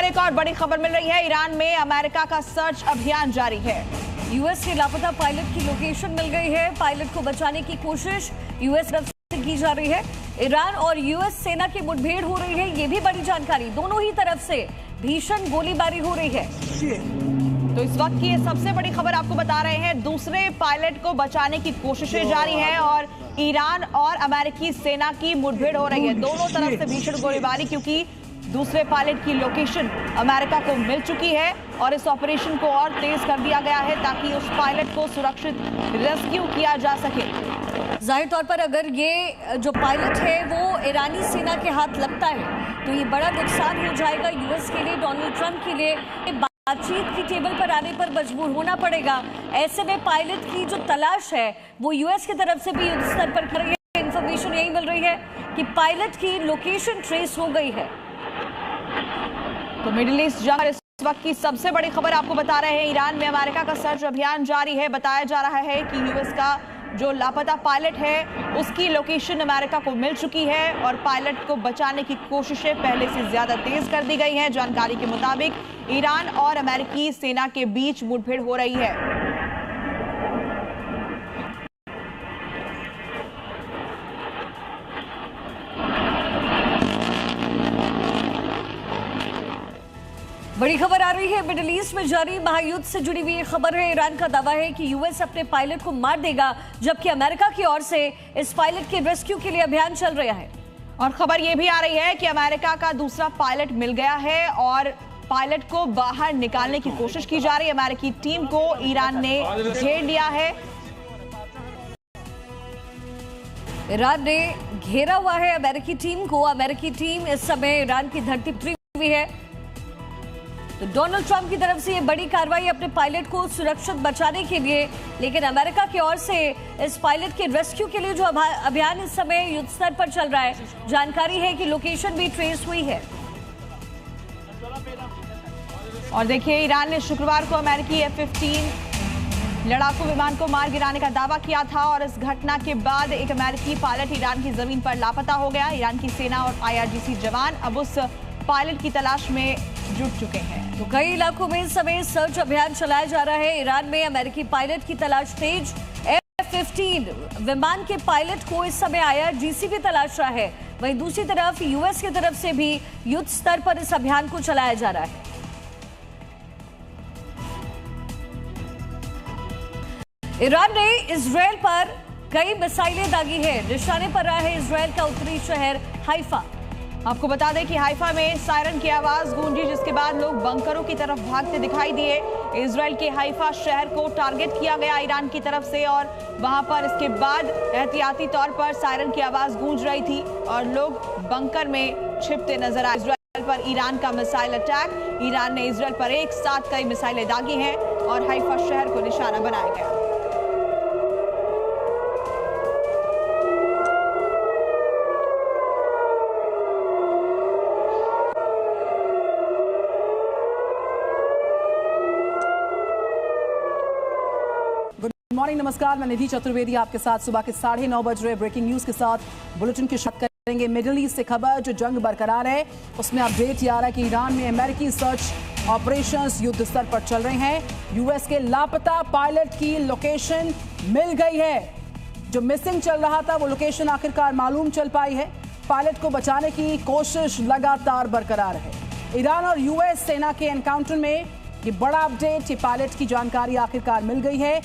पर एक और बड़ी खबर मिल रही है। ईरान में अमेरिका का सर्च अभियान जारी है। यूएस के लापता पायलट की लोकेशन मिल गई है। पायलट को बचाने की कोशिश यूएस तरफ से की जा रही है। ईरान और यूएस सेना की मुठभेड़ हो रही है, ये भी बड़ी जानकारी। दोनों ही तरफ से भीषण गोलीबारी हो रही है। तो इस वक्त की ये सबसे बड़ी खबर आपको बता रहे हैं। दूसरे पायलट को बचाने की कोशिशें जारी है और ईरान और अमेरिकी सेना की मुठभेड़ हो रही है। दोनों तरफ से भीषण गोलीबारी, क्योंकि दूसरे पायलट की लोकेशन अमेरिका को मिल चुकी है और इस ऑपरेशन को और तेज कर दिया गया है ताकि उस पायलट को सुरक्षित रेस्क्यू किया जा सके। जाहिर तौर पर अगर ये जो पायलट है वो ईरानी सेना के हाथ लगता है तो ये बड़ा नुकसान हो जाएगा यूएस के लिए। डोनाल्ड ट्रंप के लिए बातचीत की टेबल पर आने पर मजबूर होना पड़ेगा। ऐसे में पायलट की जो तलाश है वो यूएस की तरफ से भी युद्ध स्तर पर कर रही है। इंफॉर्मेशन यही मिल रही है कि पायलट की लोकेशन ट्रेस हो गई है। तो मिडिल ईस्ट जंग इस वक्त की सबसे बड़ी खबर आपको बता रहे हैं। ईरान में अमेरिका का सर्च अभियान जारी है। बताया जा रहा है कि यूएस का जो लापता पायलट है उसकी लोकेशन अमेरिका को मिल चुकी है और पायलट को बचाने की कोशिशें पहले से ज्यादा तेज कर दी गई हैं। जानकारी के मुताबिक ईरान और अमेरिकी सेना के बीच मुठभेड़ हो रही है। बड़ी खबर आ रही है। मिडिल ईस्ट में जारी महायुद्ध से जुड़ी हुई खबर है। ईरान का दावा है कि यूएस अपने पायलट को मार देगा, जबकि अमेरिका की ओर से इस पायलट के रेस्क्यू के लिए अभियान चल रहा है। और खबर यह भी आ रही है कि अमेरिका का दूसरा पायलट मिल गया है और पायलट को बाहर निकालने की कोशिश की जा रही है। अमेरिकी टीम को ईरान ने घेर लिया है। ईरान ने घेरा हुआ है अमेरिकी टीम को। अमेरिकी टीम इस समय ईरान की धरती पर उतरी हुई है। तो डोनाल्ड ट्रंप की तरफ से ये बड़ी कार्रवाई अपने पायलट को सुरक्षित बचाने के लिए, लेकिन अमेरिका की ओर से इस पायलट के रेस्क्यू के लिए जो अभियान इस समय युद्ध स्तर पर चल रहा है। जानकारी है कि लोकेशन भी ट्रेस हुई है। और देखिए, ईरान ने शुक्रवार को अमेरिकी F-15 लड़ाकू विमान को मार गिराने का दावा किया था और इस घटना के बाद एक अमेरिकी पायलट ईरान की जमीन पर लापता हो गया। ईरान की सेना और IRGC जवान अब उस पायलट की तलाश में जुट चुके हैं। तो कई इलाकों में इस समय सर्च अभियान चलाया जा रहा है। ईरान में अमेरिकी पायलट की तलाश तेज। F-15 विमान के पायलट को इस समय IRGC भी तलाश रहा है। वहीं दूसरी तरफ यूएस की तरफ से भी युद्ध स्तर पर इस अभियान को चलाया जा रहा है। ईरान ने इजरायल पर कई मिसाइलें दागी है। निशाने पर रहा है इजरायल का उत्तरी शहर हाइफा। आपको बता दें कि हाइफा में सायरन की आवाज गूंजी, जिसके बाद लोग बंकरों की तरफ भागते दिखाई दिए। इजरायल के हाइफा शहर को टारगेट किया गया ईरान की तरफ से और वहां पर इसके बाद एहतियाती तौर पर सायरन की आवाज गूंज रही थी और लोग बंकर में छिपते नजर आए। इजरायल पर ईरान का मिसाइल अटैक। ईरान ने इजरायल पर एक साथ कई मिसाइलें दागी हैं और हाइफा शहर को निशाना बनाया गया। मॉर्निंग, नमस्कार। मैं निधि चतुर्वेदी आपके साथ सुबह के 9:30 बज रहे ब्रेकिंग न्यूज के साथ बुलेटिन की शुरुआत करेंगे। मिडिल ईस्ट से खबर, जो जंग बरकरार है उसमें अपडेट ये आ रहा है कि ईरान में अमेरिकी सर्च ऑपरेशंस युद्ध स्तर पर चल रहे हैं। यूएस के लापता पायलट की लोकेशन मिल गई है। जो मिसिंग चल रहा था वो लोकेशन आखिरकार मालूम चल पाई है। पायलट को बचाने की कोशिश लगातार बरकरार है। ईरान और यूएस सेना के एनकाउंटर में ये बड़ा अपडेट, ये पायलट की जानकारी आखिरकार मिल गई है।